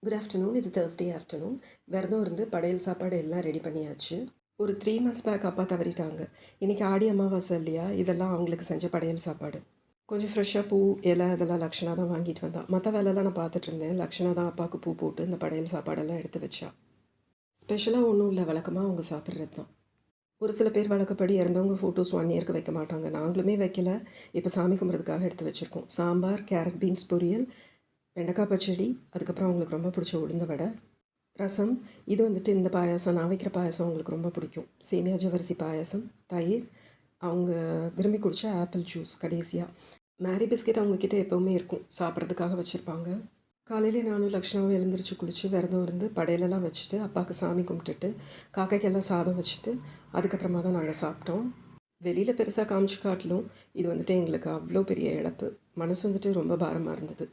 Good afternoon. இது Thursday afternoon. விரதம் இருந்து படையல் சாப்பாடு எல்லாம் ரெடி பண்ணியாச்சு. ஒரு 3 மந்த்ஸ் பேக் அப்பா தவறிட்டாங்க. இன்றைக்கி ஆடி அமாவாசை இல்லையா, இதெல்லாம் அவங்களுக்கு செஞ்ச படையல் சாப்பாடு. கொஞ்சம் ஃப்ரெஷ்ஷாக பூ, இலை அதெல்லாம் லக்ஷனா தான் வாங்கிட்டு வந்தா. மற்ற வேலைலாம் நான் பார்த்துட்டு இருந்தேன். லக்ஷனா தான் அப்பாவுக்கு பூ போட்டு இந்த படையல் சாப்பாடெல்லாம் எடுத்து வச்சா. ஸ்பெஷலாக ஒன்றும் இல்லை, வழக்கமாக அவங்க சாப்பிட்றது தான். ஒரு சில பேர் வழக்கப்படி இறந்தவங்க ஃபோட்டோஸ் 1 இயருக்கு வைக்க மாட்டாங்க. நாங்களுமே வைக்கல. இப்போ சாமி கும்பிட்றதுக்காக எடுத்து வச்சுருக்கோம். சாம்பார், கேரட் பீன்ஸ் பொரியல், வெண்டைக்காய் பச்சடி, அதுக்கப்புறம் அவங்களுக்கு ரொம்ப பிடிச்ச உளுந்த வடை, ரசம். இது வந்துட்டு இந்த பாயாசம், நான் வைக்கிற பாயாசம் அவங்களுக்கு ரொம்ப பிடிக்கும். சேமியா ஜவ்வரிசி பாயாசம், தயிர், அவங்க விரும்பி குடித்த ஆப்பிள் ஜூஸ் கடைசியாக. மேரி பிஸ்கெட் அவங்கக்கிட்ட எப்போவுமே இருக்கும், சாப்பிட்றதுக்காக வச்சுருப்பாங்க. காலையிலே நானும் லக்ஷ்னாவும் எழுந்திரிச்சு குளித்து விரதம் இருந்து படையலெல்லாம் வச்சுட்டு அப்பாவுக்கு சாமி கும்பிட்டுட்டு காக்கைக்கெல்லாம் சாதம் வச்சுட்டு அதுக்கப்புறமா தான் நாங்கள் சாப்பிட்டோம். வெளியில் பெருசாக காமிச்சு காட்டிலும் இது வந்துட்டு எங்களுக்கு அவ்வளோ பெரிய இழப்பு. மனசு வந்துட்டு ரொம்ப பாரமாக இருந்தது.